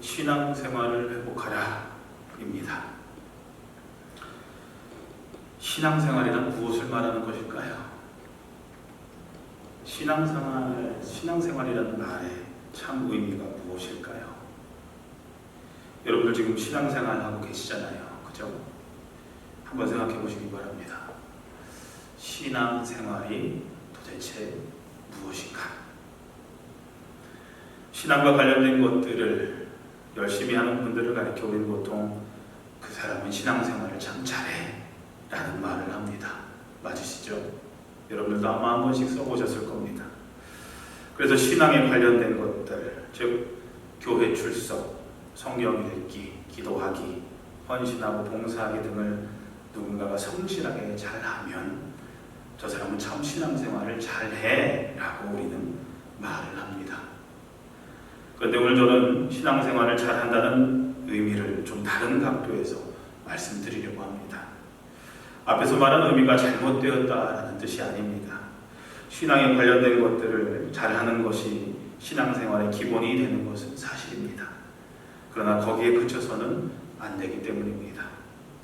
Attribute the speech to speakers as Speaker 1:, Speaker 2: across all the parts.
Speaker 1: 신앙생활을 회복하라 입니다. 신앙생활이란 무엇을 말하는 것일까요? 신앙생활이라는 말의 참 의미가 무엇일까요? 여러분들 지금 신앙생활하고 계시잖아요. 그죠? 한번 생각해 보시기 바랍니다. 신앙생활이 도대체 무엇인가? 신앙과 관련된 것들을 열심히 하는 분들을 가리켜 우리는 보통 그 사람은 신앙생활을 참 잘해 라는 말을 합니다. 맞으시죠? 여러분들도 아마 한 번씩 써보셨을 겁니다. 그래서 신앙에 관련된 것들, 즉 교회 출석, 성경 읽기, 기도하기, 헌신하고 봉사하기 등을 누군가가 성실하게 잘하면 저 사람은 참 신앙생활을 잘해 라고 우리는 말을 합니다. 그런데 오늘 저는 신앙생활을 잘한다는 의미를 좀 다른 각도에서 말씀드리려고 합니다. 앞에서 말한 의미가 잘못되었다라는 뜻이 아닙니다. 신앙에 관련된 것들을 잘하는 것이 신앙생활의 기본이 되는 것은 사실입니다. 그러나 거기에 그쳐서는 안 되기 때문입니다.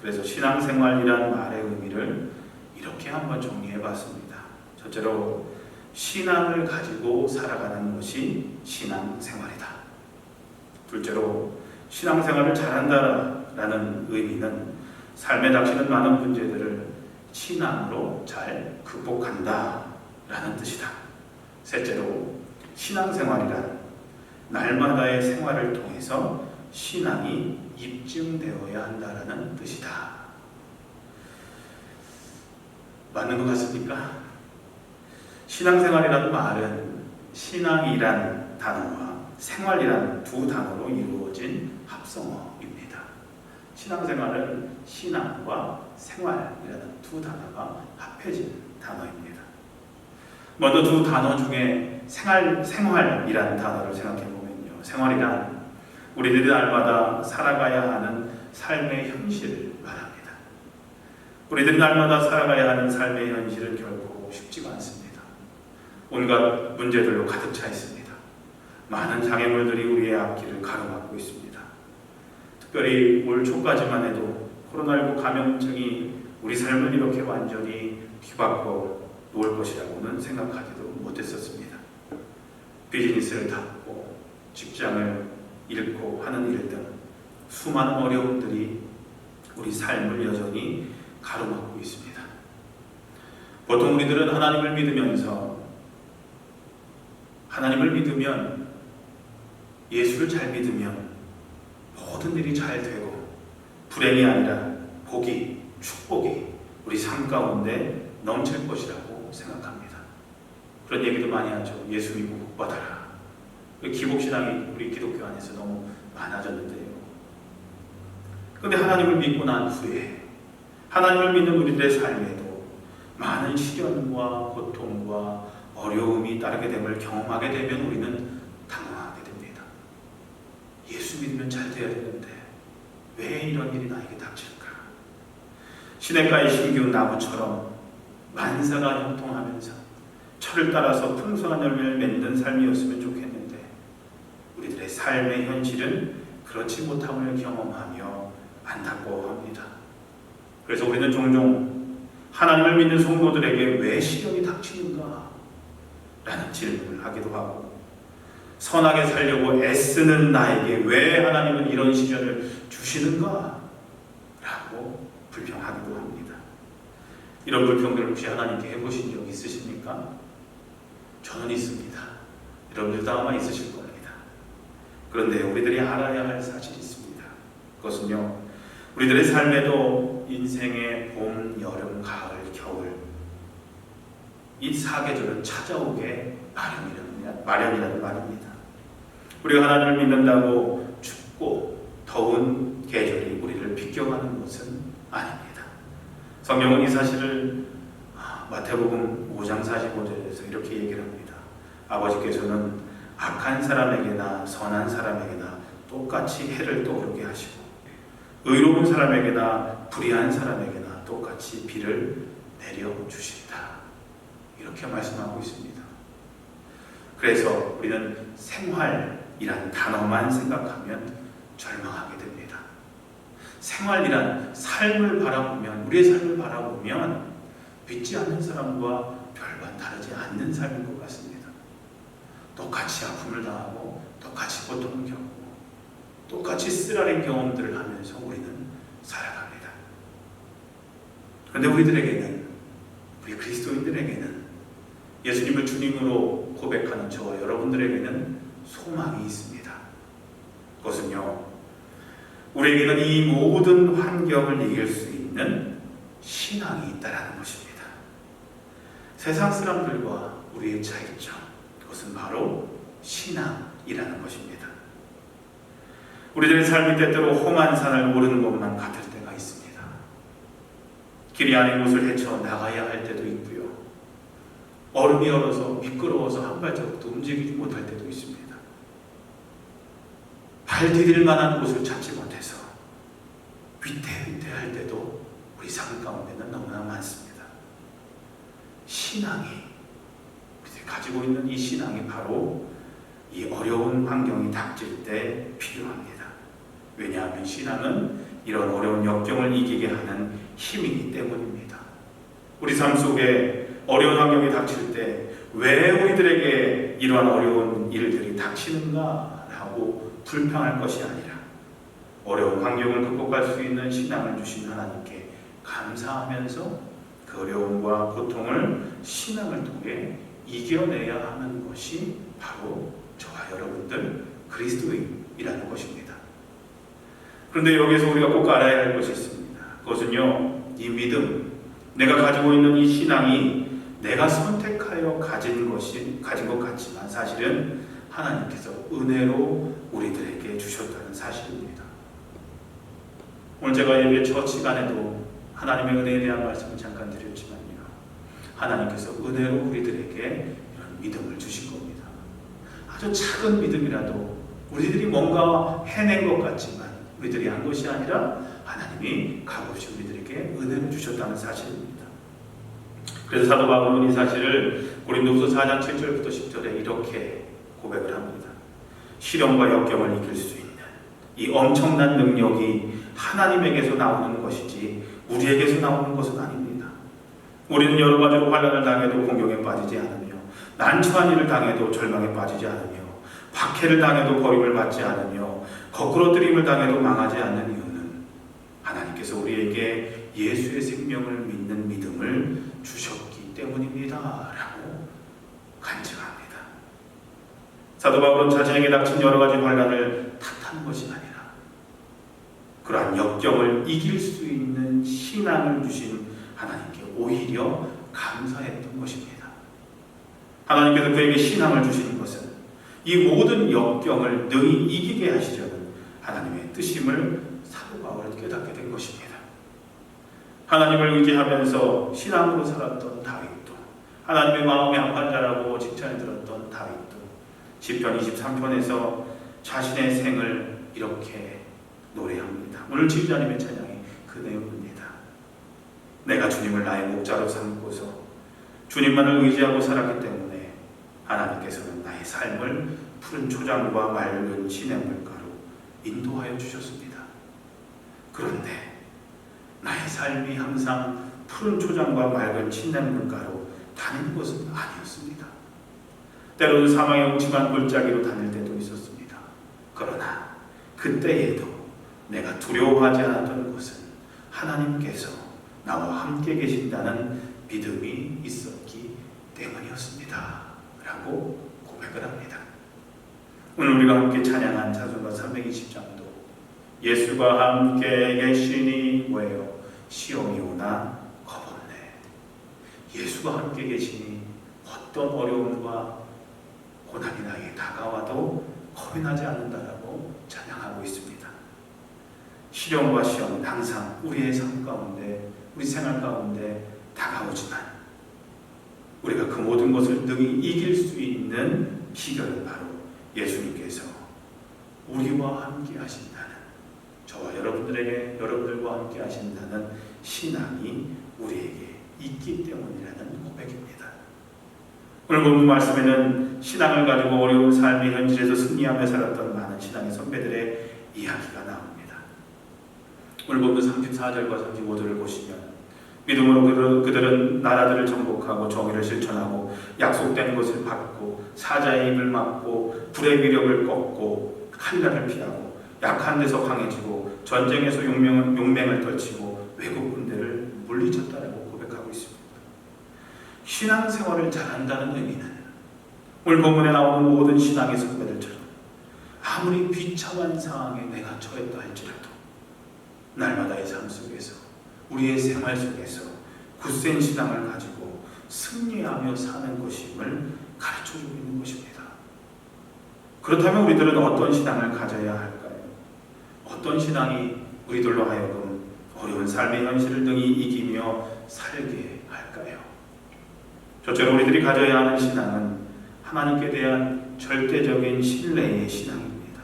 Speaker 1: 그래서 신앙생활이란 말의 의미를 이렇게 한번 정리해 봤습니다. 첫째로 신앙을 가지고 살아가는 것이 신앙생활이다. 둘째로 신앙생활을 잘한다라는 의미는 삶에 닥치는 많은 문제들을 신앙으로 잘 극복한다라는 뜻이다. 셋째로 신앙생활이란 날마다의 생활을 통해서 신앙이 입증되어야 한다라는 뜻이다. 맞는 것 같습니까? 신앙생활이라는 말은 신앙이란 단어와 생활이란 두 단어로 이루어진 합성어입니다. 신앙생활은 신앙과 생활이라는 두 단어가 합해진 단어입니다. 먼저 두 단어 중에 생활이라는 단어를 생각해 보면요. 생활이란 우리들이 날마다 살아가야 하는 삶의 현실을 말합니다. 우리들이 날마다 살아가야 하는 삶의 현실은 결코 쉽지가 않습니다. 온갖 문제들로 가득 차 있습니다. 많은 장애물들이 우리의 앞길을 가로막고 있습니다. 특별히 올 초까지만 해도 코로나19 감염증이 우리 삶을 이렇게 완전히 뒤바꿔 놓을 것이라고는 생각하지도 못했었습니다. 비즈니스를 닫고 직장을 잃고 하는 일 등 수많은 어려움들이 우리 삶을 여전히 가로막고 있습니다. 보통 우리들은 하나님을 믿으면 예수를 잘 믿으면 모든 일이 잘 되고 불행이 아니라 복이, 축복이 우리 삶 가운데 넘칠 것이라고 생각합니다. 그런 얘기도 많이 하죠. 예수 믿고 복 받아라. 기복신앙이 우리 기독교 안에서 너무 많아졌는데요. 그런데 하나님을 믿고 난 후에 하나님을 믿는 우리들의 삶에도 많은 시련과 고통과 어려움이 따르게 됨을 경험하게 되면 우리는 당황하게 됩니다. 예수 믿으면 잘 돼야 되는데 왜 이런 일이 나에게 닥칠까? 시냇가에 심기운 나무처럼 만사가 형통하면서 철을 따라서 풍성한 열매를 맺는 삶이었으면 좋겠는데 우리들의 삶의 현실은 그렇지 못함을 경험하며 안타까워합니다. 그래서 우리는 종종 하나님을 믿는 성도들에게 왜 시련이 닥치는가? 라는 질문을 하기도 하고 선하게 살려고 애쓰는 나에게 왜 하나님은 이런 시련을 주시는가? 라고 불평하기도 합니다. 이런 불평들을 혹시 하나님께 해보신 적 있으십니까? 저는 있습니다. 여러분들도 아마 있으실 겁니다. 그런데 우리들이 알아야 할 사실이 있습니다. 그것은요, 우리들의 삶에도 인생의 봄, 여름, 가을, 겨울 이 4계절은 찾아오게 마련이라는 말입니다. 우리가 하나님을 믿는다고 춥고 더운 계절이 우리를 비껴가는 것은 아닙니다. 성경은 이 사실을 마태복음 5장 45절에서 이렇게 얘기를 합니다. 아버지께서는 악한 사람에게나 선한 사람에게나 똑같이 해를 떠오르게 하시고 의로운 사람에게나 불의한 사람에게나 똑같이 비를 내려주신다. 이렇게 말씀하고 있습니다. 그래서 우리는 생활이란 단어만 생각하면 절망하게 됩니다. 생활이란 삶을 바라보면, 우리의 삶을 바라보면 믿지 않는 사람과 별반 다르지 않는 삶인 것 같습니다. 똑같이 아픔을 당하고 똑같이 고통을 겪고 똑같이 쓰라린 경험들을 하면서 우리는 살아갑니다. 그런데 우리들에게는, 우리 그리스도인들에게는, 예수님을 주님으로 고백하는 저와 여러분들에게는 소망이 있습니다. 그것은요, 우리에게는 이 모든 환경을 이길 수 있는 신앙이 있다는 것입니다. 세상 사람들과 우리의 차이점, 그것은 바로 신앙이라는 것입니다. 우리들의 삶이 때때로 험한 산을 오르는 것만 같을 때가 있습니다. 길이 아닌 곳을 헤쳐 나가야 할 때도 있고요. 얼음이 얼어서 미끄러워서 한 발자국도 움직이지 못할 때도 있습니다. 발 디딜 만한 곳을 찾지 못해서 위태위태할 때도 우리 삶 가운데는 너무나 많습니다. 신앙이, 우리들이 가지고 있는 이 신앙이 바로 이 어려운 환경이 닥칠 때 필요합니다. 왜냐하면 신앙은 이런 어려운 역경을 이기게 하는 힘이기 때문입니다. 우리 삶 속에 어려운 환경이 닥칠 때 왜 우리들에게 이러한 어려운 일들이 닥치는가 라고 불평할 것이 아니라 어려운 환경을 극복할 수 있는 신앙을 주신 하나님께 감사하면서 그 어려움과 고통을 신앙을 통해 이겨내야 하는 것이 바로 저와 여러분들 그리스도인이라는 것입니다. 그런데 여기서 우리가 꼭 알아야 할 것이 있습니다. 그것은요, 이 믿음, 내가 가지고 있는 이 신앙이 내가 선택하여 가진 것 같지만 사실은 하나님께서 은혜로 우리들에게 주셨다는 사실입니다. 오늘 제가 예배 첫 시간에도 하나님의 은혜에 대한 말씀을 잠깐 드렸지만요, 하나님께서 은혜로 우리들에게 이런 믿음을 주신 겁니다. 아주 작은 믿음이라도 우리들이 뭔가 해낸 것 같지만 우리들이 한 것이 아니라 하나님이 값없이 우리들에게 은혜를 주셨다는 사실입니다. 그래서 사도 바울은 이 사실을 고린도후서 4장 7절부터 10절에 이렇게 고백을 합니다. 시련과 역경을 이길 수 있는 이 엄청난 능력이 하나님에게서 나오는 것이지 우리에게서 나오는 것은 아닙니다. 우리는 여러 가지로 환난을 당해도 공경에 빠지지 않으며, 난처한 일을 당해도 절망에 빠지지 않으며, 박해를 당해도 버림을 받지 않으며, 거꾸러뜨림을 당해도 망하지 않는 이유는 하나님께서 우리에게 예수의 생명을 믿는 믿음을 주셨기 때문입니다 라고 간증합니다. 사도 바울은 자신에게 닥친 여러 가지 환난을 탓하는 것이 아니라 그러한 역경을 이길 수 있는 신앙을 주신 하나님께 오히려 감사했던 것입니다. 하나님께서 그에게 신앙을 주신 것은 이 모든 역경을 능히 이기게 하시려는 하나님의 뜻임을 사도 바울은 깨닫게 된 것입니다. 하나님을 의지하면서 신앙으로 살았던 다윗도, 하나님의 마음에 합한 자라고 칭찬을 들었던 다윗도 시편 23편에서 자신의 생을 이렇게 노래합니다. 오늘 지휘자님의 찬양이 그 내용입니다. 내가 주님을 나의 목자로 삼고서 주님만을 의지하고 살았기 때문에 하나님께서는 나의 삶을 푸른 초장과 맑은 시냇물가로 인도하여 주셨습니다. 그런데 나의 삶이 항상 푸른 초장과 맑은 시냇물가로 다니는 것은 아니었습니다. 때로는 사망의 음침한 골짜기로 다닐 때도 있었습니다. 그러나 그때에도 내가 두려워하지 않았던 것은 하나님께서 나와 함께 계신다는 믿음이 있었기 때문이었습니다 라고 고백을 합니다. 오늘 우리가 함께 찬양한 찬송가 320장도 예수가 함께 계시니 왜요 시험이 오나 겁없네. 예수가 함께 계시니 어떤 어려움과 고난이 나에게 다가와도 겁이 나지 않는다라고 찬양하고 있습니다. 시련과 시험은 항상 우리의 삶 가운데, 우리 생활 가운데 다가오지만 우리가 그 모든 것을 능히 이길 수 있는 비결은 바로 예수님께서 우리와 함께 하신다는, 저와 여러분들과 함께 하신다는 신앙이 우리에게 있기 때문이라는 고백입니다. 오늘 본문 말씀에는 신앙을 가지고 어려운 삶의 현실에서 승리하며 살았던 많은 신앙의 선배들의 이야기가 나옵니다. 오늘 보면 34절과 35절을 보시면 믿음으로 그들은 나라들을 정복하고 정의를 실천하고 약속된 것을 받고 사자의 입을 막고 불의 위력을 꺾고 칼날을 피하고 약한 데서 강해지고 전쟁에서 용맹을 떨치고 외국 군대를 물리쳤다라고 고백하고 있습니다. 신앙생활을 잘한다는 의미는 오늘 본문에 나오는 모든 신앙의 선배들처럼 아무리 비참한 상황에 내가 처했다 할지라도 날마다의 삶 속에서 우리의 생활 속에서 굳센 신앙을 가지고 승리하며 사는 것임을 가르쳐주고 있는 것입니다. 그렇다면 우리들은 어떤 신앙을 가져야 할까요? 어떤 신앙이 우리들로 하여금 어려운 삶의 현실을 능히 이기며 살게 할까요? 첫째로 우리들이 가져야 하는 신앙은 하나님께 대한 절대적인 신뢰의 신앙입니다.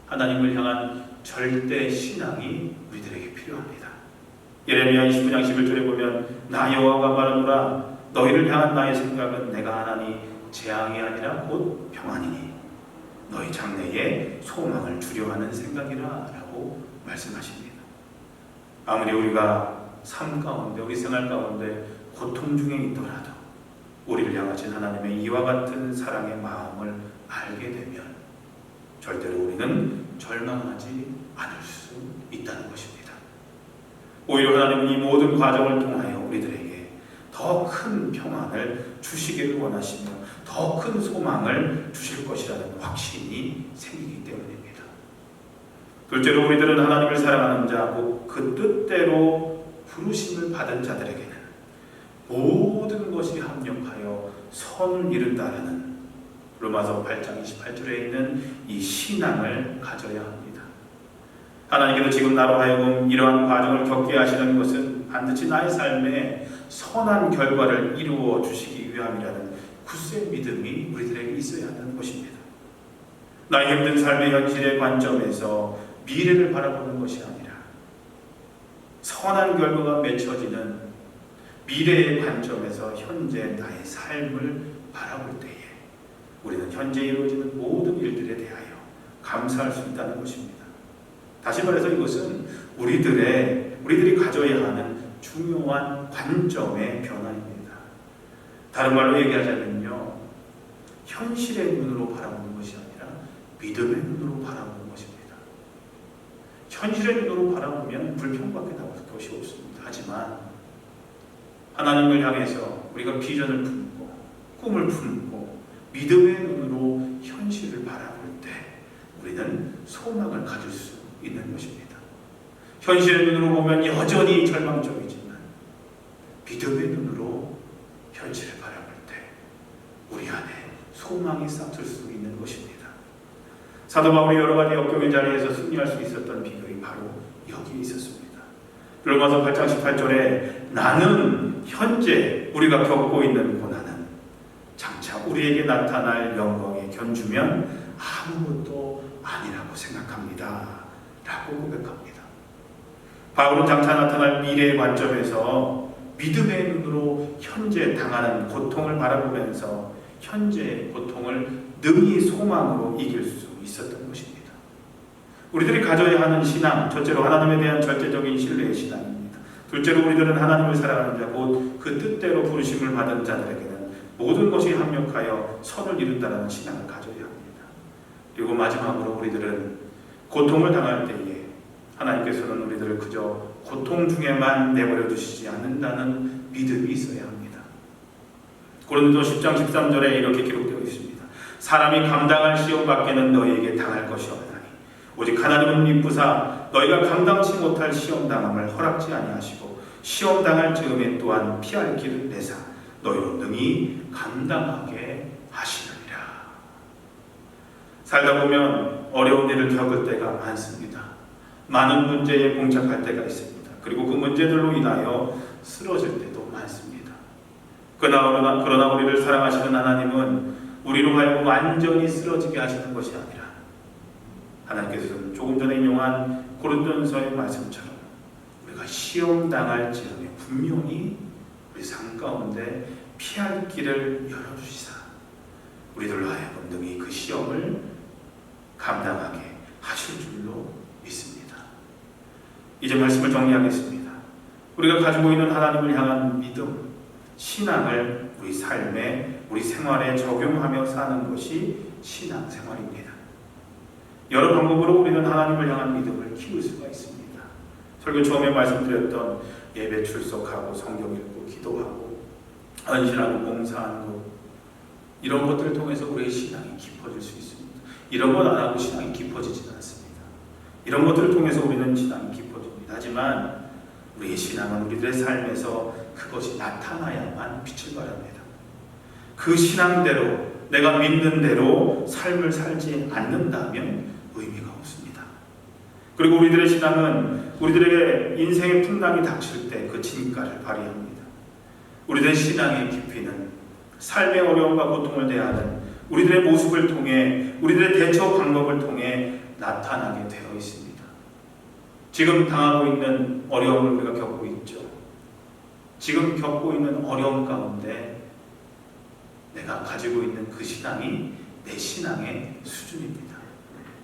Speaker 1: 하나님을 향한 절대 신앙이 우리들에게 필요합니다. 예레미야 29장 11절에 보면 나 여호와가 말하노라 너희를 향한 나의 생각은 내가 하나니 재앙이 아니라 곧 평안이니 너희 장래에 소망을 주려 하는 생각이라 라고 말씀하십니다. 아무리 우리가 삶 가운데 우리 생활 가운데 고통 중에 있더라도 우리를 향하신 하나님의 이와 같은 사랑의 마음을 알게 되면 절대로 우리는 절망하지 않을 수 있다는 것입니다. 오히려 하나님은 이 모든 과정을 통하여 우리들에게 더 큰 평안을 주시기를 원하시며 더 큰 소망을 주실 것이라는 확신이 생기기 때문입니다. 둘째로 우리들은 하나님을 사랑하는 자고 그 뜻대로 부르심을 받은 자들에게는 모든 것이 합력하여 선을 이룬다라는 로마서 8장 28절에 있는 이 신앙을 가져야 합니다. 하나님께서 지금 나로 하여금 이러한 과정을 겪게 하시는 것은 반드시 나의 삶에 선한 결과를 이루어 주시기 위함이라는 굳센 믿음이 우리들에게 있어야 한다는 것입니다. 나의 힘든 삶의 현실의 관점에서 미래를 바라보는 것이 아니라 선한 결과가 맺혀지는 미래의 관점에서 현재 나의 삶을 바라볼 때에 우리는 현재 이루어지는 모든 일들에 대하여 감사할 수 있다는 것입니다. 다시 말해서 이것은 우리들이 가져야 하는 중요한 관점의 변화입니다. 다른 말로 얘기하자면요, 현실의 눈으로 바라보는 것이 아니라 믿음의 눈으로 바라보는 것입니다. 현실의 눈으로 바라보면 불평밖에 나올 것이 없습니다. 하지만 하나님을 향해서 우리가 비전을 품고 꿈을 품고 믿음의 눈으로 현실을 바라볼 때 우리는 소망을 가질 수 있는 것입니다. 현실의 눈으로 보면 여전히 절망적이지만 믿음의 눈으로 현실을 바라볼 때 우리 안에 소망이 싹틀 수 있는 것입니다. 사도 바울이 여러 가지 역경의 자리에서 승리할 수 있었던 비결이 바로 여기에 있었습니다. 로마서 8장 18절에 나는 현재 우리가 겪고 있는 고난은 장차 우리에게 나타날 영광에 견주면 아무것도 아니라고 생각합니다 라고 고백합니다. 바울은 장차 나타날 미래의 관점에서 믿음의 눈으로 현재 당하는 고통을 바라보면서 현재의 고통을 능히 소망으로 이길 수 있었던 것입니다. 우리들이 가져야 하는 신앙, 첫째로 하나님에 대한 절대적인 신뢰의 신앙입니다. 둘째로 우리들은 하나님을 사랑하는 자, 곧 그 뜻대로 부르심을 받은 자들에게는 모든 것이 합력하여 선을 이룬다는 신앙을 가져야 합니다. 그리고 마지막으로 우리들은 고통을 당할 때에 하나님께서는 우리들을 그저 고통 중에만 내버려 두시지 않는다는 믿음이 있어야 합니다. 고린도서 10장 13절에 이렇게 기록되어 있습니다. 사람이 감당할 시험 밖에는 너희에게 당할 것이 없나니 오직 하나님은 미쁘사 너희가 감당치 못할 시험 당함을 허락지 아니하시고 시험 당할 즈음에 또한 피할 길을 내사 너희로 능히 감당하게 하시느니라. 살다 보면 어려운 일을 겪을 때가 많습니다. 많은 문제에 봉착할 때가 있습니다. 그리고 그 문제들로 인하여 쓰러질 때도 많습니다. 그러나 우리를 사랑하시는 하나님은 우리로 하여금 완전히 쓰러지게 하시는 것이 아니라 하나님께서는 조금 전에 인용한 고린도전서의 말씀처럼 우리가 시험 당할 즈음에 분명히 우리 삶 가운데 피할 길을 열어주시사 우리들로 하여금 능히 그 시험을 감당하게 하실 줄로 이제 말씀을 정리하겠습니다. 우리가 가지고 있는 하나님을 향한 믿음, 신앙을 우리 삶에, 우리 생활에 적용하며 사는 것이 신앙생활입니다. 여러 방법으로 우리는 하나님을 향한 믿음을 키울 수가 있습니다. 설교 처음에 말씀드렸던 예배 출석하고 성경 읽고 기도하고 헌신하고 봉사하는 것, 이런 것들을 통해서 우리의 신앙이 깊어질 수 있습니다. 이런 것 안 하고 신앙이 깊어지지는 않습니다. 이런 것들을 통해서 우리는 신앙이 깊어집니다. 하지만 우리의 신앙은 우리들의 삶에서 그것이 나타나야만 빛을 발합니다. 그 신앙대로, 내가 믿는 대로 삶을 살지 않는다면 의미가 없습니다. 그리고 우리들의 신앙은 우리들에게 인생의 풍랑이 닥칠 때 그 진가를 발휘합니다. 우리들의 신앙의 깊이는 삶의 어려움과 고통을 대하는 우리들의 모습을 통해, 우리들의 대처 방법을 통해 나타나게 되어 있습니다. 지금 당하고 있는 어려움을 우리가 겪고 있죠. 지금 겪고 있는 어려움 가운데 내가 가지고 있는 그 신앙이 내 신앙의 수준입니다.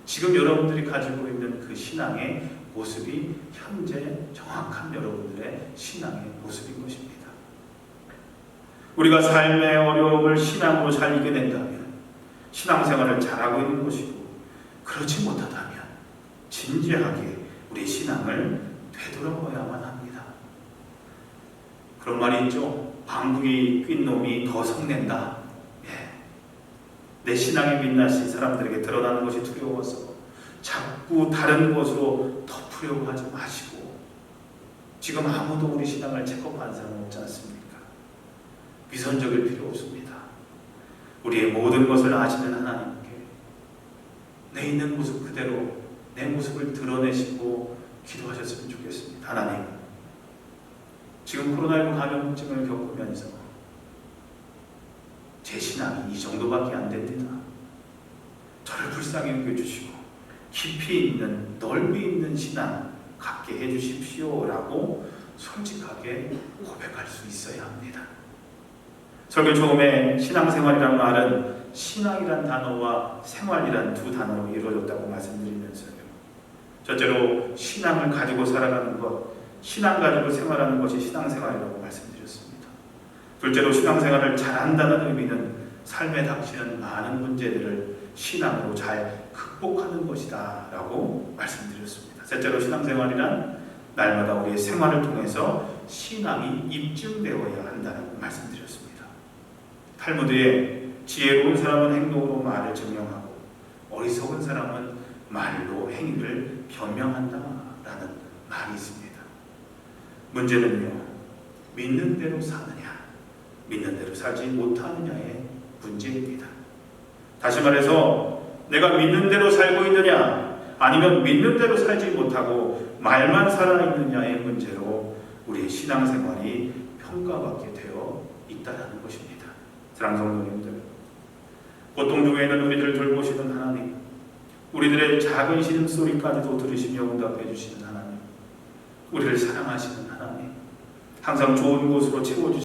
Speaker 1: 지금 여러분들이 가지고 있는 그 신앙의 모습이 현재 정확한 여러분들의 신앙의 모습인 것입니다. 우리가 삶의 어려움을 신앙으로 잘 이겨낸다면 신앙생활을 잘하고 있는 것이고, 그렇지 못하다면 진지하게 우리 신앙을 되돌아봐야만 합니다. 그런 말이 있죠. 방귀 뀐 놈이 더 성낸다. 내 신앙의 민낯이 사람들에게 드러나는 것이 두려워서 자꾸 다른 곳으로 덮으려고 하지 마시고, 지금 아무도 우리 신앙을 체크하는 사람은 없지 않습니까? 위선적일 필요 없습니다. 우리의 모든 것을 아시는 하나님께 내 있는 모습 그대로 내 모습을 드러내시고 기도하셨으면 좋겠습니다. 하나님, 지금 코로나19 감염증을 겪으면서 제 신앙이 이 정도밖에 안 됩니다. 저를 불쌍히 여겨주시고 깊이 있는, 넓이 있는 신앙 갖게 해주십시오 라고 솔직하게 고백할 수 있어야 합니다. 설교 처음에 신앙생활이라는 말은 신앙이란 단어와 생활이란 두 단어로 이루어졌다고 말씀드리면서요, 첫째로 신앙을 가지고 살아가는 것, 신앙 가지고 생활하는 것이 신앙생활이라고 말씀드렸습니다. 둘째로 신앙생활을 잘한다는 의미는 삶에 닥치는 많은 문제들을 신앙으로 잘 극복하는 것이다 라고 말씀드렸습니다. 셋째로 신앙생활이란 날마다 우리의 생활을 통해서 신앙이 입증되어야 한다고 말씀드렸습니다. 탈무드에 지혜로운 사람은 행동으로 말을 증명하고 어리석은 사람은 말로 행위를 변명한다 라는 말이 있습니다. 문제는요, 믿는 대로 사느냐, 믿는 대로 살지 못하느냐의 문제입니다. 다시 말해서 내가 믿는 대로 살고 있느냐, 아니면 믿는 대로 살지 못하고 말만 살아있느냐의 문제로 우리의 신앙생활이 평가받게 되어 있다는 것입니다. 사랑하는 성도님들, 고통 중에 있는 우리들을 돌보시는 하나님, 우리들의 작은 신음소리까지도 들으시며 응답해 주시는 하나님, 우리를 사랑하시는 하나님, 항상 좋은 곳으로 채워주시는